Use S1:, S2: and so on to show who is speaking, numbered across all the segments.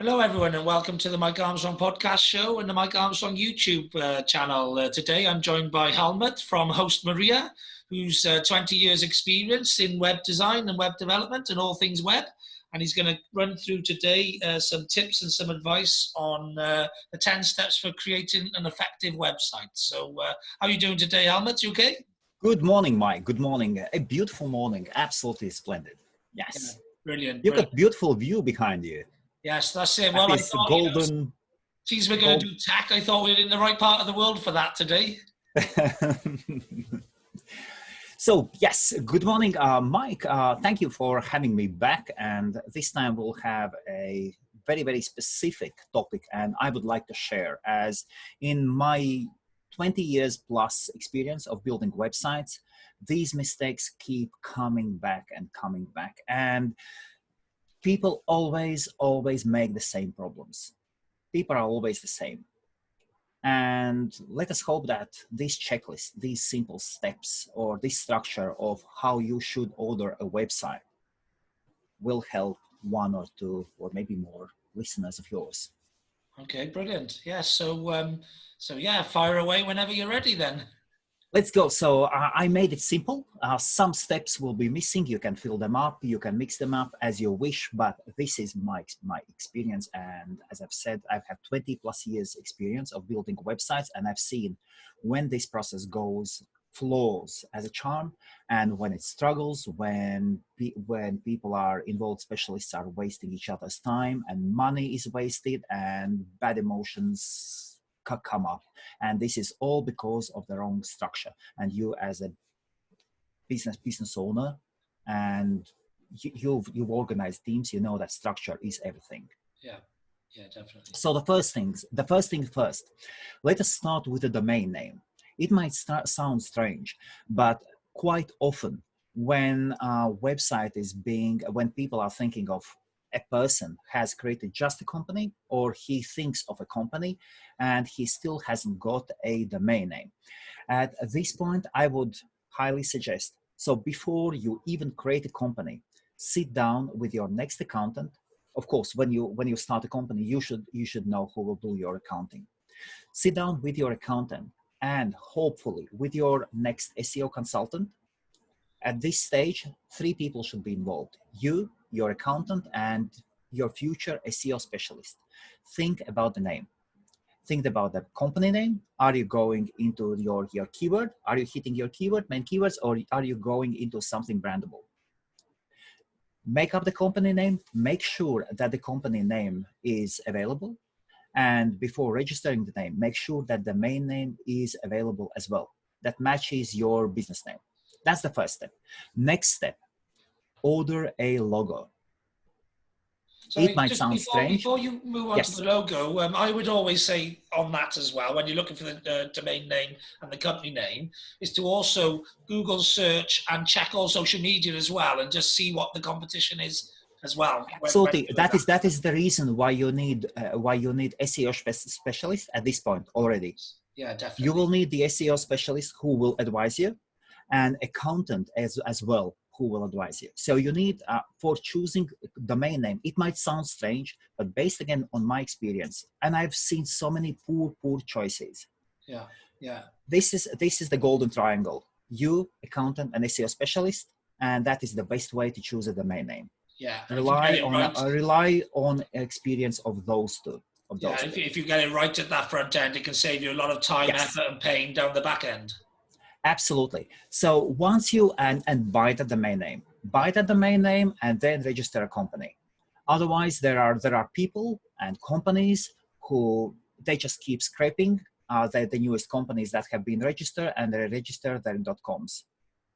S1: Hello, everyone, and welcome to the Mike Armstrong podcast show and the Mike Armstrong YouTube channel. Today, I'm joined by Helmut from Host Maria, who's 20 years experience in web design and web development and all things web. And he's going to run through today some tips and some advice on the 10 steps for creating an effective website. So how are you doing today, Helmut? You okay?
S2: Good morning, Mike. Good morning. A beautiful morning. Absolutely splendid. Yes.
S1: Yeah, brilliant.
S2: You've got beautiful view behind you.
S1: Yes, that's it.
S2: That
S1: Well, I
S2: is
S1: thought,
S2: golden.
S1: Since we're going to do tech, I thought we were in the right part of the world for that today.
S2: So, yes, good morning, Mike. Thank you for having me back. And this time we'll have a very, very specific topic. And I would like to share, as in my 20 years plus experience of building websites, these mistakes keep coming back and coming back. And people always make the same problems. People are always the same. And let us hope that this checklist, these simple steps, or this structure of how you should order a website will help one or two or maybe more listeners of yours.
S1: Okay, brilliant. Yeah, so yeah, fire away whenever you're ready then.
S2: Let's go. So I made it simple. Some steps will be missing. You can fill them up. You can mix them up as you wish. But this is my experience. And as I've said, I've had 20 plus years experience of building websites. And I've seen when this process goes flaws as a charm, and when it struggles, when people are involved, specialists are wasting each other's time and money is wasted and bad emotions come up, and this is all because of the wrong structure. And you as a business owner, and you've organized teams, you know that structure is everything.
S1: Yeah definitely.
S2: So the first thing first, let us start with the domain name. It might sound strange, but quite often when a website when people are thinking of a person has created just a company, or he thinks of a company and he still hasn't got a domain name. At this point, I would highly suggest, so before you even create a company, sit down with your next accountant. Of course, when you start a company, you should know who will do your accounting. Sit down with your accountant and hopefully with your next SEO consultant. At this stage, 3 people should be involved: you, your accountant, and your future SEO specialist. Think about the name. Think about the company name. Are you going into your keyword? Are you hitting your main keywords, or are you going into something brandable? Make up the company name. Make sure that the company name is available. And before registering the name, make sure that the main name is available as well, that matches your business name. That's the first step. Next step, order a logo.
S1: Sorry,
S2: it might sound strange.
S1: Before you move on to the logo, I would always say on that as well, when you're looking for the domain name and the company name, is to also Google search and check all social media as well, and just see what the competition is as well.
S2: Absolutely. That is the reason why you need SEO specialist at this point already.
S1: Yeah, definitely.
S2: You will need the SEO specialist who will advise you, and accountant as well who will advise you. So you need, for choosing domain name, it might sound strange, but based again on my experience, and I've seen so many poor choices.
S1: Yeah.
S2: This is the golden triangle: you, accountant, and SEO specialist, and that is the best way to choose a domain name.
S1: Yeah.
S2: Rely on experience of those two.
S1: If you get it right at that front end, it can save you a lot of time, effort, and pain down the back end.
S2: Absolutely. So once you and buy the domain name, and then register a company. Otherwise, there are people and companies who they just keep scraping the newest companies that have been registered, and they register their .coms,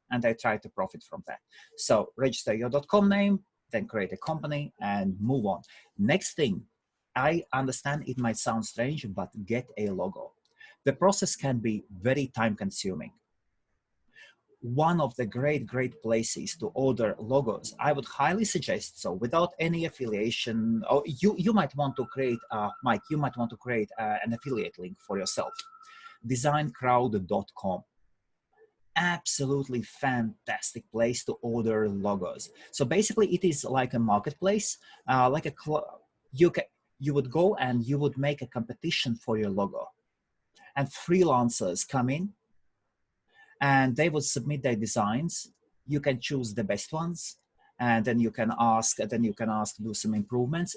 S2: and they try to profit from that. So register your .com name, then create a company and move on. Next thing, I understand it might sound strange, but get a logo. The process can be very time consuming. One of the great places to order logos, I would highly suggest, so without any affiliation, or you might want to create, Mike, you might want to create an affiliate link for yourself. designcrowd.com. Absolutely fantastic place to order logos. So basically it is like a marketplace, you would go and you would make a competition for your logo. And freelancers come in and they would submit their designs. You can choose the best ones, and then you can ask to do some improvements.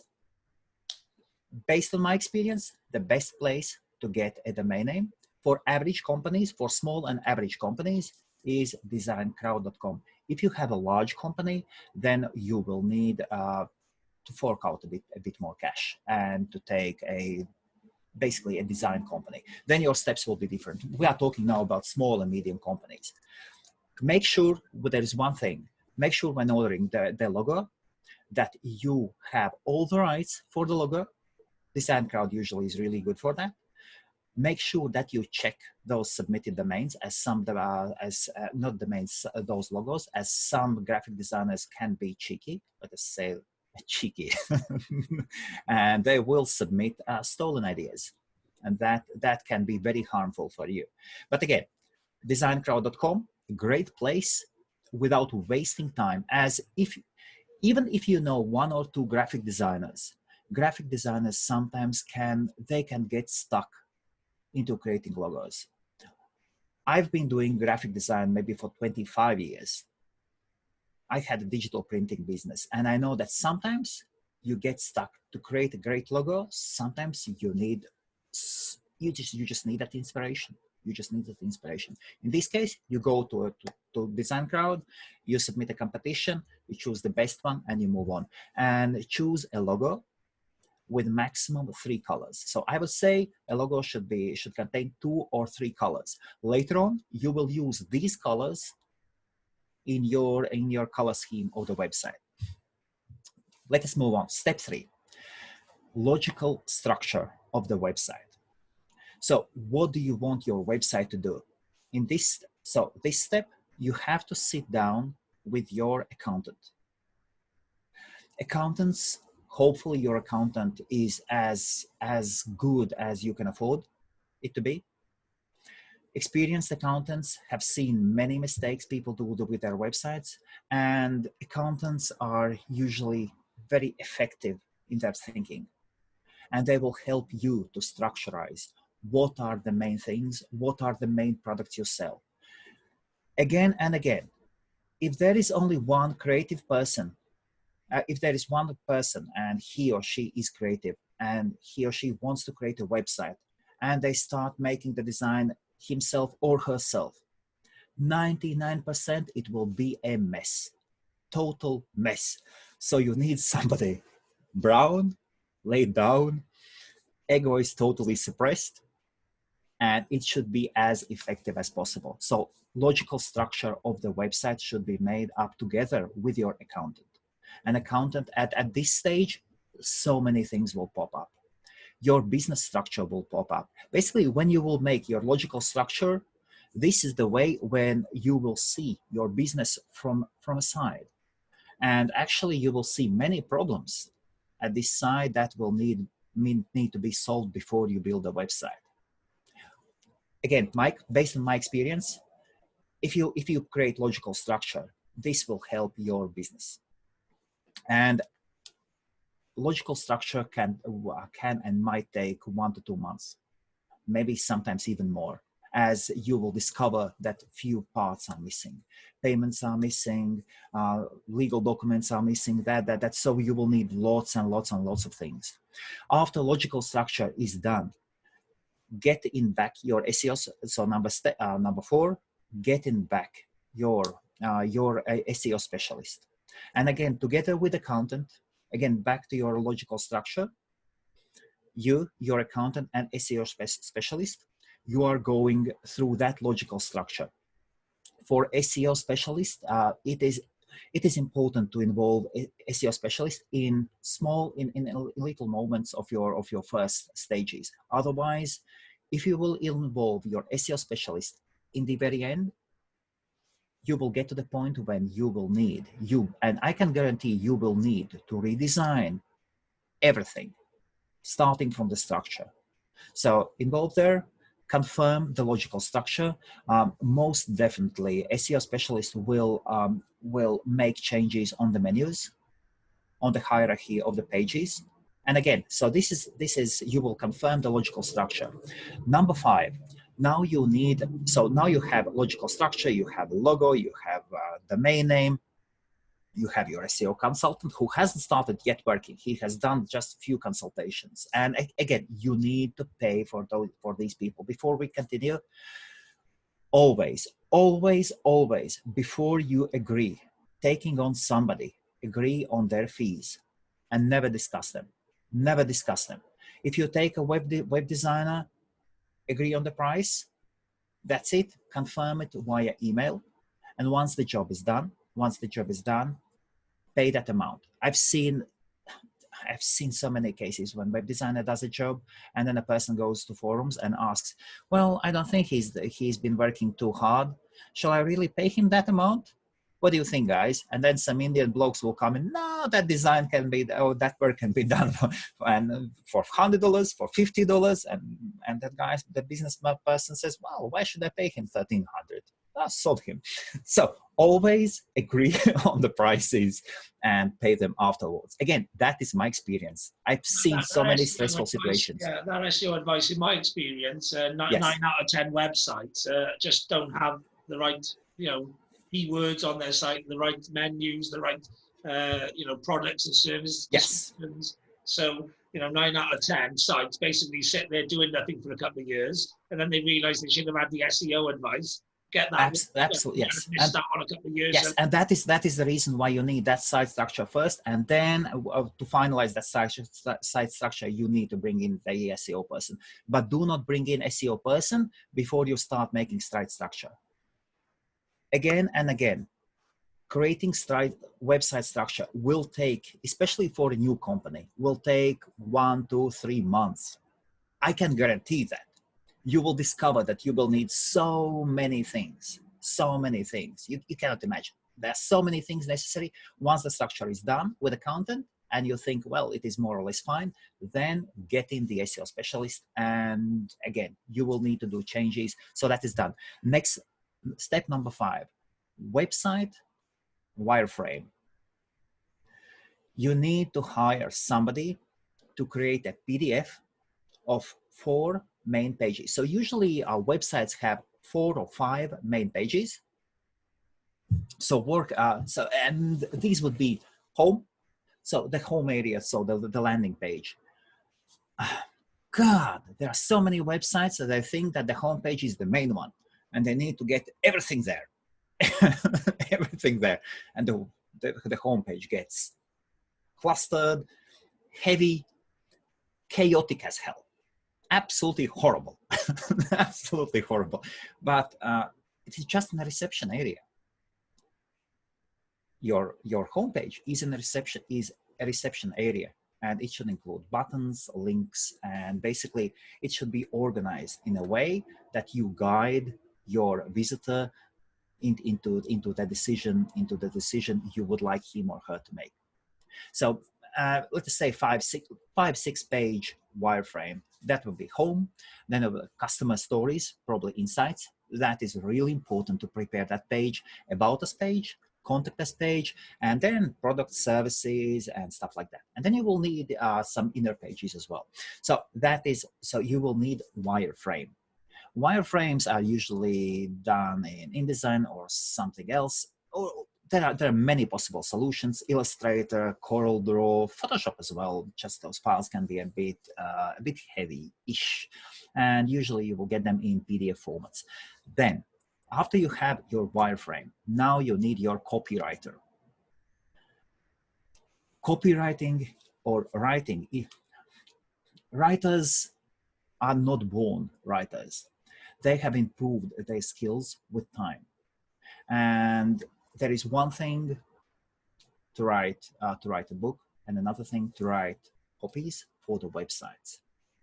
S2: Based on my experience, the best place to get a domain name for average companies, for small and average companies, is designcrowd.com. If you have a large company, then you will need to fork out a bit more cash and to take basically a design company. Then your steps will be different. We are talking now about small and medium companies. Make sure, but there is one thing, make sure when ordering the logo that you have all the rights for the logo. Design Crowd usually is really good for that. Make sure that you check those submitted domains as not domains, those logos, as some graphic designers can be cheeky, let us say cheeky, and they will submit stolen ideas, and that can be very harmful for you. But again, designcrowd.com, great place without wasting time, as even if you know one or two graphic designers sometimes can get stuck into creating logos. I've been doing graphic design maybe for 25 years. I had a digital printing business, and I know that sometimes you get stuck to create a great logo. Sometimes you just need that inspiration. You just need that inspiration. In this case, you go to Design Crowd, you submit a competition, you choose the best one, and you move on. And choose a logo with maximum 3 colors. So I would say a logo should contain 2 or 3 colors. Later on, you will use these colors in your color scheme of the website. Let us move on. Step 3, logical structure of the website. So what do you want your website to do? This step, you have to sit down with your accountant. Accountants, hopefully your accountant is as good as you can afford it to be. Experienced accountants have seen many mistakes people do with their websites, and accountants are usually very effective in their thinking, and they will help you to structurize what are the main things, what are the main products you sell. Again and again, if there is only one creative person, if there is one person and he or she is creative and he or she wants to create a website and they start making the design himself or herself, 99% it will be a mess, total mess. So you need somebody brown, laid down, ego is totally suppressed, and it should be as effective as possible. So logical structure of the website should be made up together with your accountant. An accountant at this stage, so many things will pop up. Your business structure will pop up. Basically, when you will make your logical structure, this is the way when you will see your business from a side. And actually, you will see many problems at this side that will need to be solved before you build a website. Again, Mike, based on my experience, if you create logical structure, this will help your business. And logical structure can and might take 1 to 2 months, maybe sometimes even more, as you will discover that few parts are missing. Payments are missing, legal documents are missing, so you will need lots and lots and lots of things. After logical structure is done, get in back your SEO. So number 4, get in back your SEO specialist. And again, together with accountant, again, back to your logical structure, your accountant and SEO specialist, you are going through that logical structure. For SEO specialist, it is important to involve SEO specialist in little moments of your first stages. Otherwise, if you will involve your SEO specialist in the very end, you will get to the point when you will need, and I can guarantee you will need to redesign everything, starting from the structure. So involve there, confirm the logical structure. Most definitely, SEO specialist will make changes on the menus, on the hierarchy of the pages, And again, so this is you will confirm the logical structure. Number 5, now you need, so now you have logical structure, you have logo, you have domain name, you have your SEO consultant who hasn't started yet working. He has done just a few consultations. And again, you need to pay for these people. Before we continue, always, before you agree, taking on somebody, agree on their fees and never discuss them. Never discuss them. If you take a web designer, agree on the price, that's it, confirm it via email. And once the job is done, pay that amount. I've seen so many cases when web designer does a job and then a person goes to forums and asks, well, I don't think he's been working too hard. Shall I really pay him that amount? What do you think, guys? And then some Indian blokes will come in, no, that design can be, or that work can be done for $100, for $50. And that guy, the business person says, well, why should I pay him $1,300? I sold him. So always agree on the prices and pay them afterwards. Again, that is my experience. I've seen so many stressful situations.
S1: Yeah, that SEO advice, in my experience, 9 out of 10 websites just don't have the right, keywords on their site, the right menus, the right, products and services.
S2: Yes.
S1: So, 9 out of 10 sites basically sit there doing nothing for a couple of years, and then they realize they should have had the SEO advice. Get that.
S2: Absolutely, yes.
S1: Missed out on a couple of years.
S2: Yes, and that is the reason why you need that site structure first, and then to finalize that site structure, you need to bring in the SEO person. But do not bring in SEO person before you start making site structure. Again and again, creating website structure will take, especially for a new company, will take 1, 2, 3 months. I can guarantee that. You will discover that you will need so many things. You cannot imagine. There are so many things necessary. Once the structure is done with the content and you think, well, it is more or less fine, then get in the SEO specialist. And again, you will need to do changes. So that is done. Next, step number 5, website wireframe. You need to hire somebody to create a PDF of 4 main pages. So usually our websites have 4 or 5 main pages. So and these would be home. So the home area, so the landing page. God, there are so many websites that I think that the home page is the main one and they need to get everything there. Everything there. And the home page gets clustered, heavy, chaotic as hell. Absolutely horrible. Absolutely horrible. But it is just in the reception area. Your homepage is a reception area, and it should include buttons, links, and basically it should be organized in a way that you guide your visitor into the decision you would like him or her to make. So let's say 5-6 page wireframe. That will be home. Then customer stories, probably insights. That is really important to prepare that page. About us page, contact us page, and then product, services, and stuff like that. And then you will need some inner pages as well. So you will need wireframe. Wireframes are usually done in InDesign or something else. There are many possible solutions: Illustrator, CorelDRAW, Photoshop as well. Just those files can be a bit heavy-ish, and usually you will get them in PDF formats. Then, after you have your wireframe, now you need your copywriter. Copywriting or writing. Writers are not born writers. They have improved their skills with time. And there is one thing to write a book, and another thing to write copies for the websites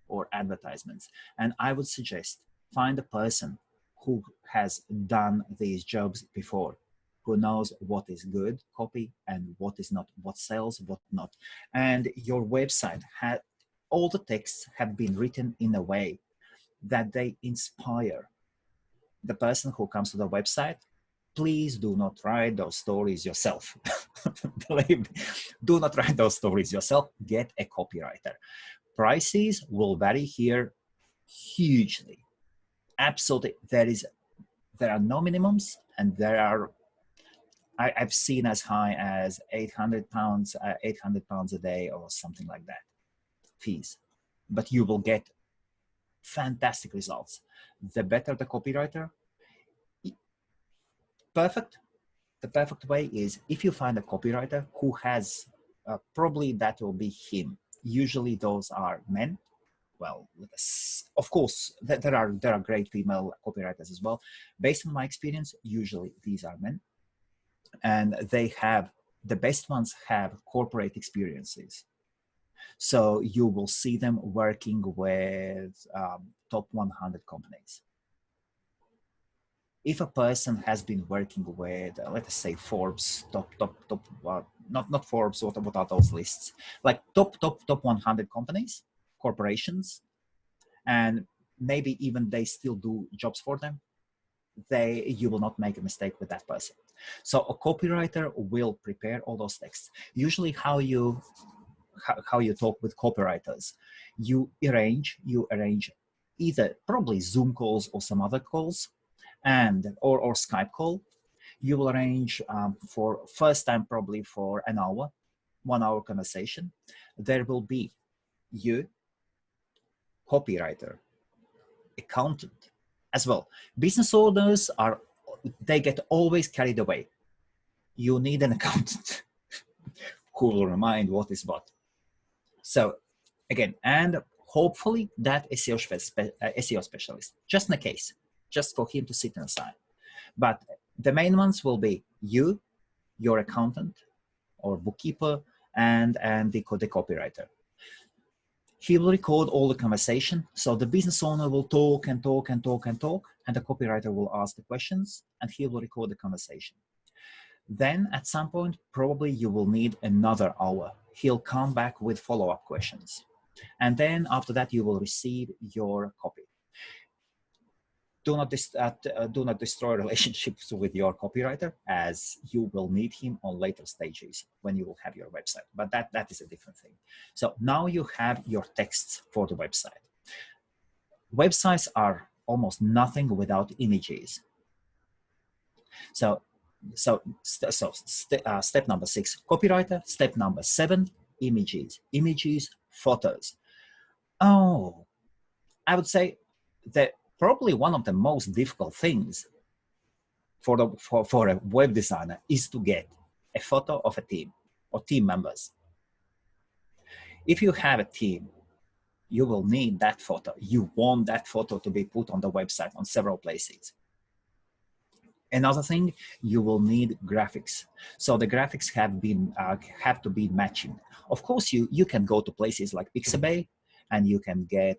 S2: or advertisements. And I would suggest find a person who has done these jobs before, who knows what is good copy and what is not, what sells, what not. And your website all the texts have been written in a way that they inspire the person who comes to the website please do not write those stories yourself. Believe me, do not write those stories yourself. Get a copywriter. Prices will vary here hugely. Absolutely, there are no minimums, and I've seen as high as £800, £800 a day or something like that fees, but you will get fantastic results. The better the copywriter, perfect. The perfect way is if you find a copywriter who has, probably that will be him. Usually those are men. Well, of course, there are great female copywriters as well. Based on my experience, usually these are men, and the best ones have corporate experiences. So you will see them working with top 100 companies. If a person has been working with, let us say, Forbes, not Forbes, what are those lists? Like top 100 companies, corporations, and maybe even they still do jobs for them, you will not make a mistake with that person. So a copywriter will prepare all those texts. Usually how you talk with copywriters, you arrange either probably Zoom calls or some other calls, or Skype call. You will arrange for first time probably for an hour, 1 hour conversation. There will be you, copywriter, accountant as well. Business owners they get always carried away. You need an accountant who will remind what is what. So again, and hopefully that SEO specialist, just in a case, just for him to sit on the side. But the main ones will be you, your accountant or bookkeeper, and the copywriter. He will record all the conversation. So the business owner will talk and talk and talk and talk, and the copywriter will ask the questions, and he will record the conversation. Then at some point, probably you will need another hour. He'll come back with follow-up questions. And then after that, you will receive your copy. Do not destroy relationships with your copywriter, as you will need him on later stages when you will have your website. But that is a different thing. So now you have your texts for the website. Websites are almost nothing without images. So step number 6, copywriter. Step number 7, images, photos. Oh, I would say that probably one of the most difficult things for a web designer is to get a photo of a team or team members. If you have a team, you will need that photo. You want that photo to be put on the website on several places. Another thing, you will need graphics. So the graphics have to be matching. Of course, you can go to places like Pixabay, and you can get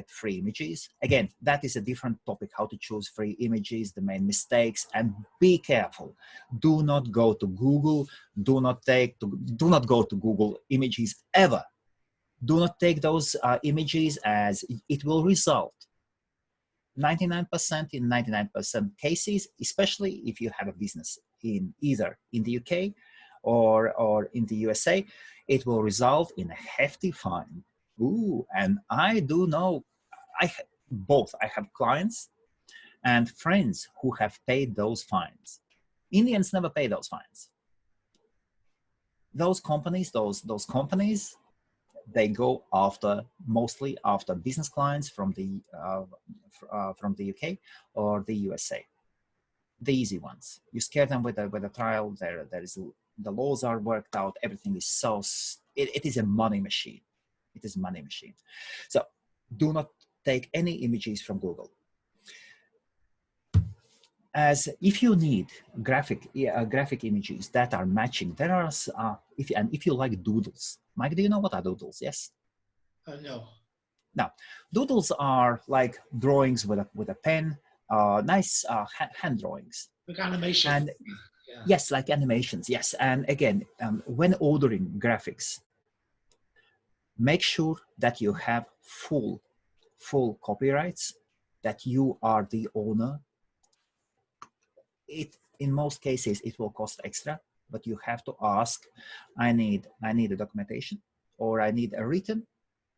S2: free images. Again, that is a different topic, how to choose free images, the main mistakes, and be careful. Do not go to Google. Do not go to Google Images ever. Do not take those images, as it will result 99% in 99% cases, especially if you have a business either in the UK or in the USA, it will result in a hefty fine. Ooh, and I do know, I have clients and friends who have paid those fines. Indians never pay those fines. Those companies, they go mostly after business clients from the UK or the USA. The easy ones. You scare them with a trial. The laws are worked out. Everything is it is a money machine. It is a money machine. So do not take any images from Google. As if you need graphic images that are matching, there are if you like doodles. Mike, do you know what are doodles? Yes.
S1: No.
S2: Now, doodles are like drawings with a pen, nice hand drawings.
S1: Like animation.
S2: And yeah. Yes, like animations. Yes, and again, when ordering graphics, make sure that you have full copyrights, that you are the owner. in most cases, it will cost extra, but you have to ask, I need a documentation, or I need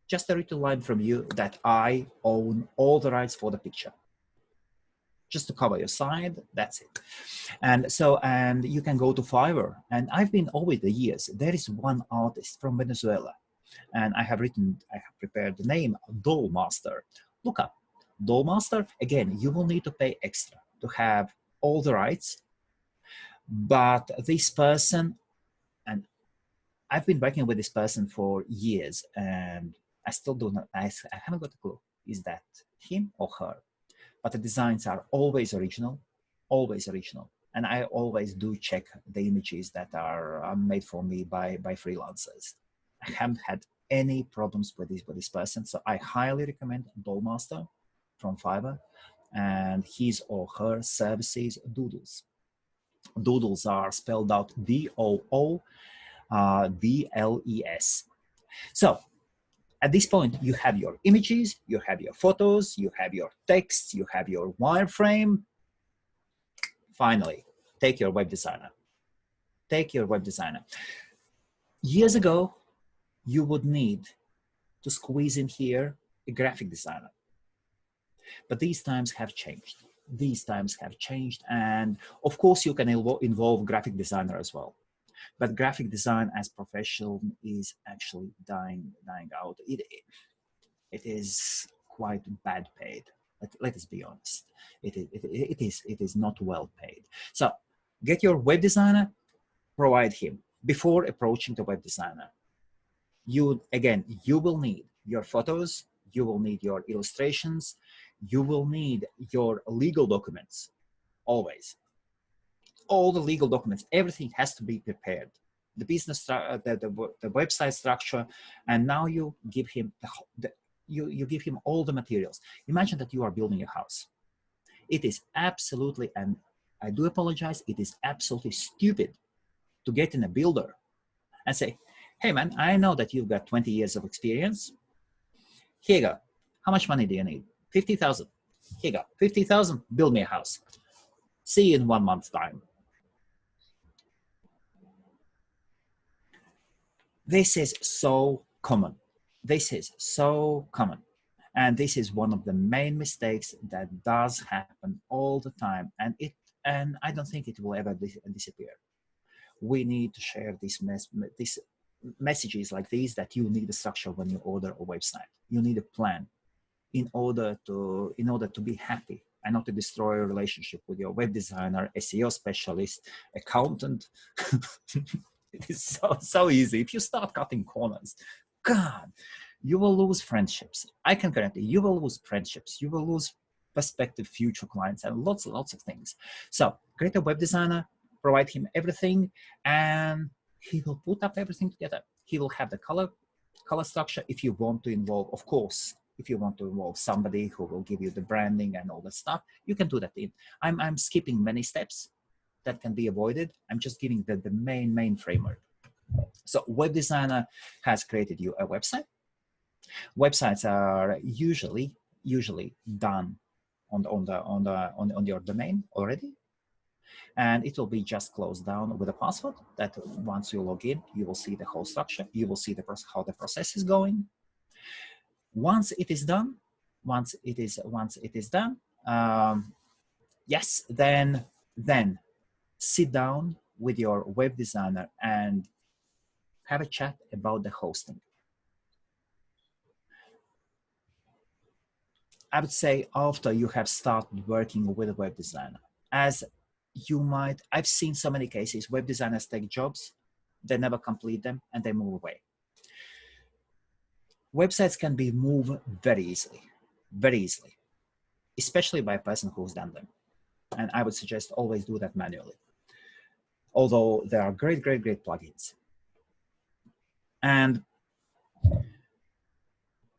S2: just a written line from you that I own all the rights for the picture. Just to cover your side, that's it. And you can go to Fiverr. And I've been over the years, there is one artist from Venezuela, and I have prepared the name Doll Master. Look up Doll Master. Again, you will need to pay extra to have all the rights. But this person, and I've been working with this person for years, and I still don't know, I haven't got a clue. Is that him or her? But the designs are always original, always original. And I always do check the images that are made for me by freelancers. I haven't had any problems with this person. So I highly recommend Dollmaster from Fiverr and his or her services, Doodles. Doodles are spelled out DOODLES. So at this point, you have your images, you have your photos, you have your text, you have your wireframe. Finally, take your web designer. Take your web designer. Years ago, you would need to squeeze in here a graphic designer. But these times have changed. These times have changed. And of course, you can involve graphic designer as well. But graphic design as profession is actually dying out. It is quite bad paid. Let us be honest. It is not well paid. So get your web designer, provide him before approaching the web designer. You will need your photos, you will need your illustrations, you will need your legal documents, always. All the legal documents, everything has to be prepared. The business, the website structure, and now you give him you give him all the materials. Imagine that you are building a house. It is absolutely, and I do apologize, it is absolutely stupid to get in a builder and say, hey man, I know that you've got 20 years of experience. Here you go. How much money do you need? 50,000. Here you go. 50,000, build me a house. See you in 1 month's time. This is so common. This is so common. And this is one of the main mistakes that does happen all the time. And I don't think it will ever disappear. We need to share these messages like these, that you need a structure when you order a website. You need a plan in order to be happy and not to destroy a relationship with your web designer, SEO specialist, accountant. It is so easy. If you start cutting corners, God, you will lose friendships. I can guarantee you will lose friendships. You will lose prospective future clients and lots of things. So create a web designer, provide him everything, and he will put up everything together. He will have the color structure. If you want to involve, of course, if you want to involve somebody who will give you the branding and all that stuff, you can do that. I'm skipping many steps that can be avoided. I'm just giving the main framework. So web designer has created you a website. Websites are usually done on your domain already, and it will be just closed down with a password that once you log in, you will see the whole structure. You will see how the process is going. Once it is done, yes, then sit down with your web designer and have a chat about the hosting. I would say after you have started working with a web designer, as you might, I've seen so many cases, web designers take jobs, they never complete them, and they move away. Websites can be moved very easily, especially by a person who's done them. And I would suggest always do that manually. Although there are great plugins. And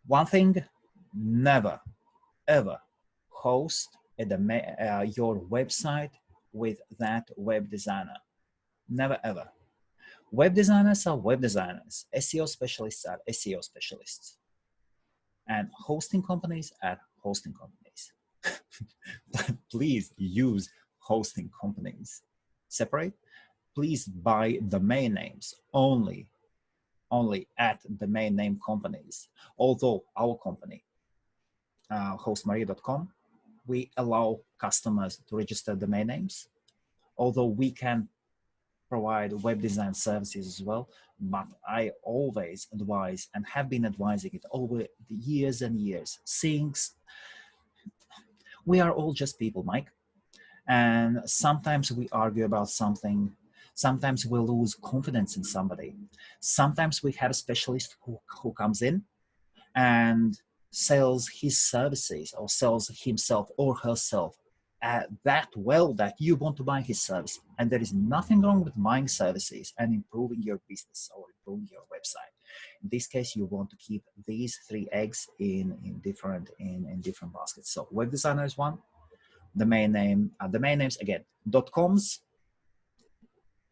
S2: one thing, never, ever host your website with that web designer. Never, ever. Web designers are web designers. SEO specialists are SEO specialists. And hosting companies are hosting companies. Please use hosting companies separate. Please buy domain names only at domain name companies. Although our company, hostmaria.com, we allow customers to register domain names, although we can provide web design services as well. But I always advise, and have been advising it over the years and years, since we are all just people, Mike. And sometimes we argue about something. Sometimes we lose confidence in somebody. Sometimes we have a specialist who comes in and sells his services or sells himself or herself that well that you want to buy his service. And there is nothing wrong with buying services and improving your business or improving your website. In this case, you want to keep these 3 eggs in different baskets. So web designer is one. Domain names again, .coms,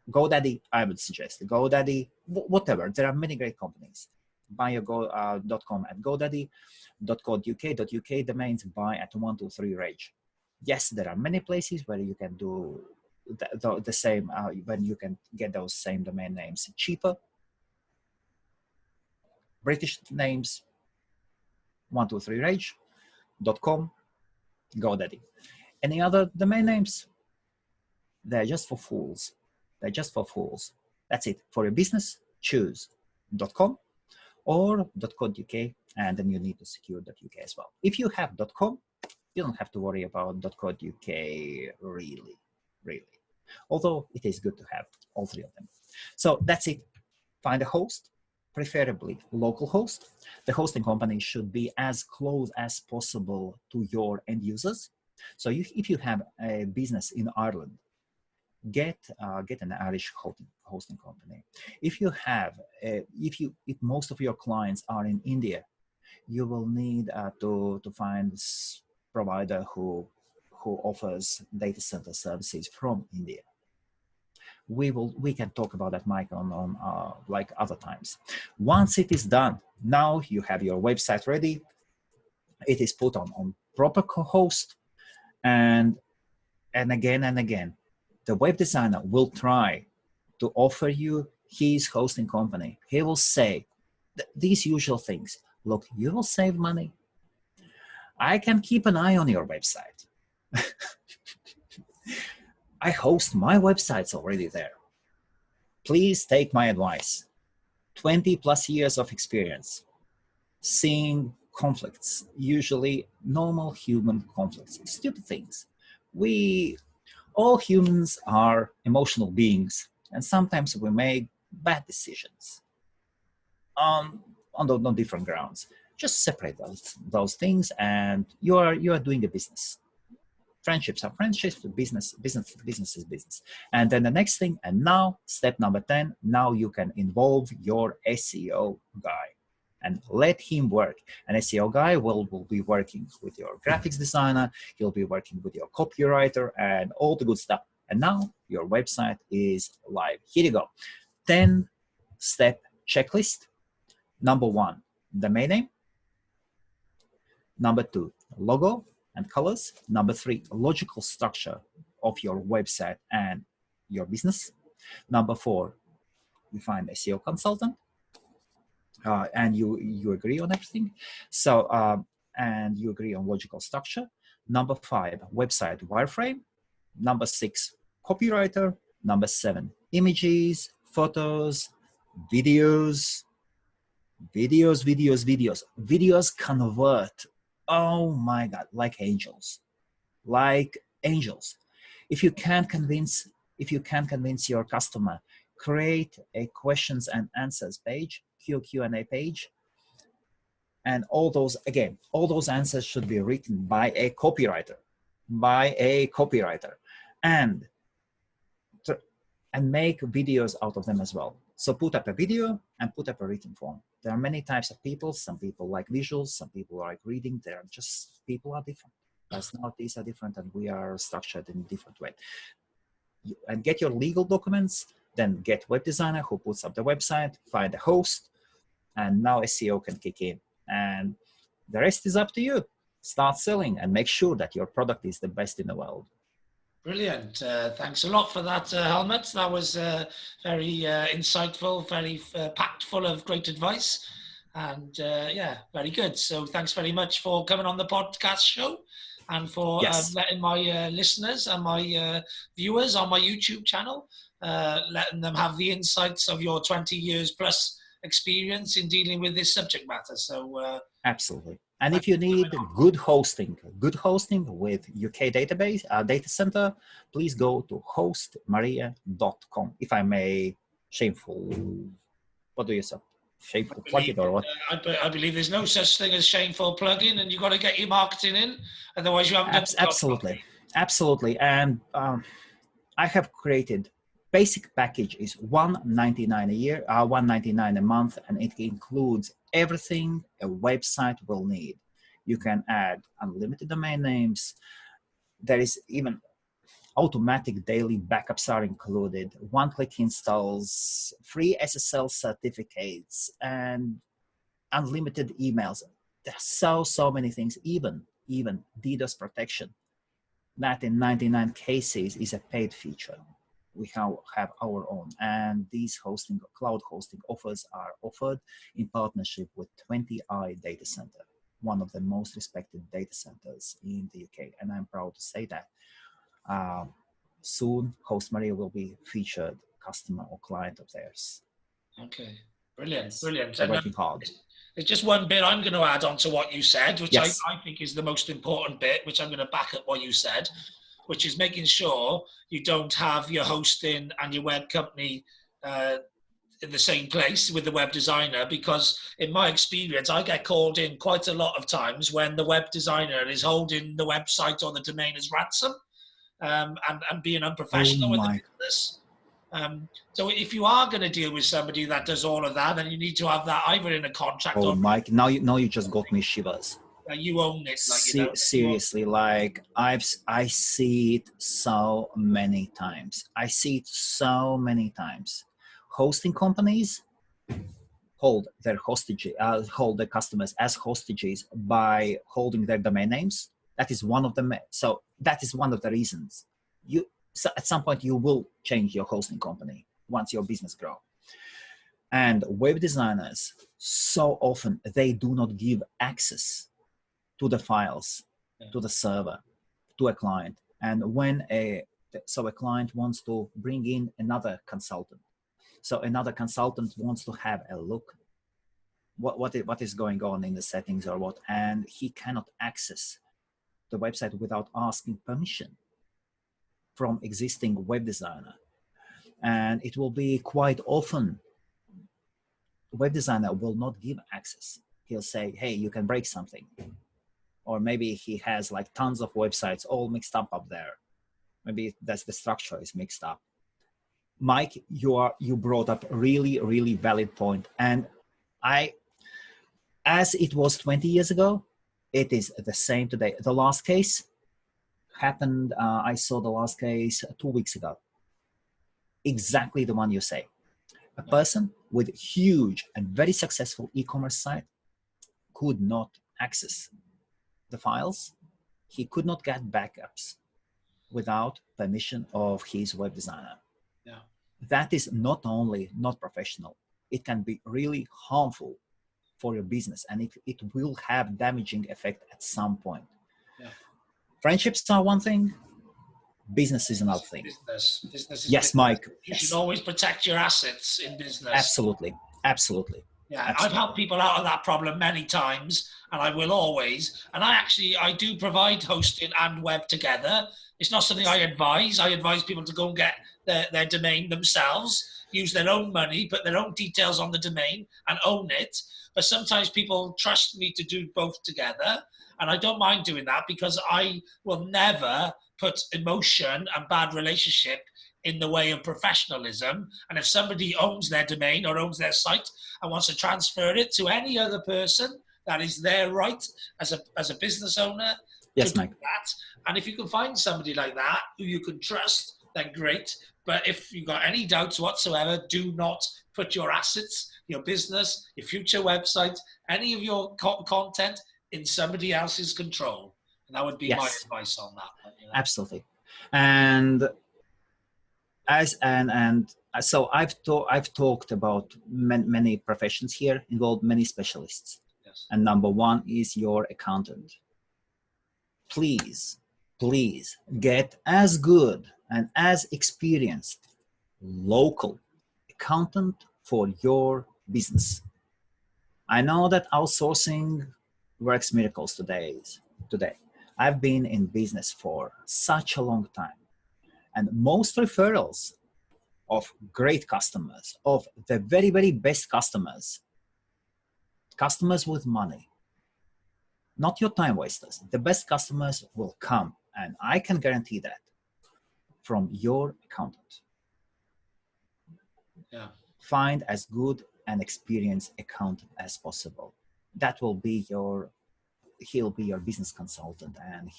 S2: GoDaddy. I would suggest GoDaddy, whatever. There are many great companies. Buy your .com at GoDaddy, .co.uk domains buy at 123Rage. Yes, there are many places where you can do the same, when you can get those same domain names cheaper. British names, 123Rage, .com, GoDaddy. Any other domain names? They're just for fools. They're just for fools. That's it. For your business, choose .com or .co.uk, and then you need to secure .uk as well. If you have .com, you don't have to worry about .co.uk really. Although it is good to have all 3 of them. So that's it. Find a host, preferably local host. The hosting company should be as close as possible to your end users. So if you have a business in Ireland, get an Irish hosting company. If you have, if most of your clients are in India, you will need to find this provider who offers data center services from India. We can talk about that, Mike, on like other times. Once it is done, now you have your website ready. It is put on proper host, and again and again, the web designer will try to offer you his hosting company. He will say these usual things. Look, you will save money. I can keep an eye on your website. I host my websites already there. Please take my advice. 20 plus years of experience, seeing conflicts, usually normal human conflicts, stupid things. All humans are emotional beings, and sometimes we make bad decisions on different grounds. Just separate those things, and you are doing a business. Friendships are friendships, business is business. And then the next thing, and now step number 10, now you can involve your SEO guy and let him work. An SEO guy will be working with your graphics designer, he'll be working with your copywriter and all the good stuff. And now your website is live. Here you go. 10-step checklist. Number 1, domain name. Number 2, logo and colors. Number 3, logical structure of your website and your business. Number 4, you find SEO consultant, and you agree on everything. So and you agree on logical structure. Number 5, website wireframe. Number 6, copywriter. Number 7, images, photos, videos. Videos convert. Oh my God, like angels. If you can't convince your customer, create a questions and answers page, Q&A page, and all those answers should be written by a copywriter, and make videos out of them as well. So put up a video and put up a written form. There are many types of people. Some people like visuals, some people like reading. People are different. Personalities are different, and we are structured in a different way. And get your legal documents, then get web designer who puts up the website, find a host, and now SEO can kick in. And the rest is up to you. Start selling and make sure that your product is the best in the world.
S1: Brilliant. Thanks a lot for that, Helmut. That was very insightful, very packed full of great advice. And yeah, very good. So thanks very much for coming on the podcast show and for
S2: Yes.
S1: letting my listeners and my viewers on my YouTube channel, letting them have the insights of your 20 years plus experience in dealing with this subject matter. So
S2: Absolutely. And
S1: thanks
S2: if you
S1: for
S2: need
S1: coming on.
S2: good hosting with UK database data center, please go to hostmaria.com. If I may, shameful. What do you say? Shameful plug it or what?
S1: I believe there's no such thing as shameful plugging, and you've got to get your marketing in, otherwise you haven't done the job properly.
S2: Absolutely. And I have created basic package is $199 a year, $199 a month, and it includes everything a website will need. You can add unlimited domain names. There is even automatic daily backups are included, one-click installs, free SSL certificates, and unlimited emails. There's so many things, even DDoS protection. That in 99 cases is a paid feature. We have our own, and these cloud hosting offers are offered in partnership with 20i Data Center, one of the most respected data centers in the UK. And I'm proud to say that soon Host Maria will be featured customer or client of theirs.
S1: Okay, brilliant,
S2: Yes.
S1: brilliant.
S2: They're working hard.
S1: There's just one bit I'm going to add on to what you said, which
S2: Yes.
S1: I think is the most important bit, which I'm going to back up what you said, which is making sure you don't have your hosting and your web company in the same place with the web designer, because in my experience, I get called in quite a lot of times when the web designer is holding the website or the domain as ransom and being unprofessional with the business. So if you are going to deal with somebody that does all of that, then you need to have that either in a contract or
S2: Mike, now you just got me shivers.
S1: You own it.
S2: Seriously, like I see it so many times. Hosting companies hold their hold their customers as hostages by holding their domain names. That is one of them. So that is one of the reasons so at some point you will change your hosting company once your business grows. And web designers, so often they do not give access to the files, to the server, to a client. And when a client wants to bring in another consultant, so another consultant wants to have a look what is going on in the settings or what, and he cannot access the website without asking permission from existing web designer. And it will be quite often the web designer will not give access. He'll say, hey, you can break something. Or maybe he has like tons of websites all mixed up there. Maybe that's the structure is mixed up. Mike, you brought up a really valid point. And as it was 20 years ago, it is the same today. The last case happened, I saw the last case 2 weeks ago. Exactly the one you say. A person with huge and very successful e-commerce site could not access the files. He could not get backups without permission of his web designer.
S1: Yeah.
S2: That is not only not professional, it can be really harmful for your business, and it will have damaging effect at some point.
S1: Yeah.
S2: Friendships are one thing, business is another thing.
S1: Business is
S2: yes,
S1: business.
S2: Mike.
S1: You should always protect your assets in business.
S2: Absolutely. Yeah,
S1: absolutely.
S2: I've
S1: helped people out of that problem many times, and I will always. And I do provide hosting and web together. It's not something I advise. I advise people to go and get their domain themselves, use their own money, put their own details on the domain and own it. But sometimes people trust me to do both together. And I don't mind doing that because I will never put emotion and bad relationship in the way of professionalism. And if somebody owns their domain or owns their site and wants to transfer it to any other person, that is their right as a business owner to do that. And if you can find somebody like that who you can trust, then great. But if you've got any doubts whatsoever, do not put your assets, your business, your future website, any of your content in somebody else's control. And that would be my advice on that.
S2: Absolutely. And so I've talked about many professions here, involved many specialists.
S1: Yes.
S2: And number one is your accountant. Please get as good and as experienced local accountant for your business. I know that outsourcing works miracles today. I've been in business for such a long time, and most referrals of great customers, of the very, very best customers with money, not your time wasters, the best customers will come, and I can guarantee that, from your accountant.
S1: Yeah.
S2: Find as good an experienced accountant as possible. That will be he'll be your business consultant, and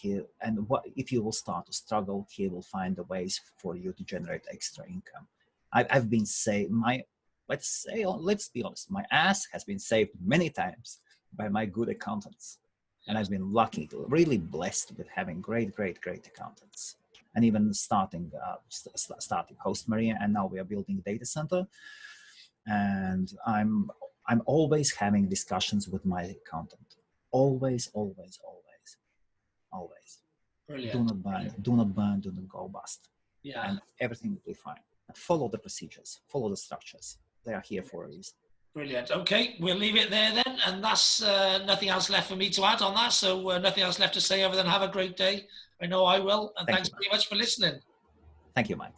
S2: if you will start to struggle, he will find the ways for you to generate extra income. I've been let's be honest, my ass has been saved many times by my good accountants. And I've been lucky, really blessed with having great accountants. And even starting Host Maria, and now we are building a data center. And I'm always having discussions with my accountant. Always.
S1: Brilliant.
S2: Do not burn, do not go bust.
S1: Yeah.
S2: And everything will be fine. Follow the procedures, follow the structures. They are here for a reason.
S1: Brilliant. Okay, we'll leave it there then. And that's nothing else left for me to add on that. So nothing else left to say other than have a great day. I know I will. And thanks very much for listening.
S2: Thank you, Mike.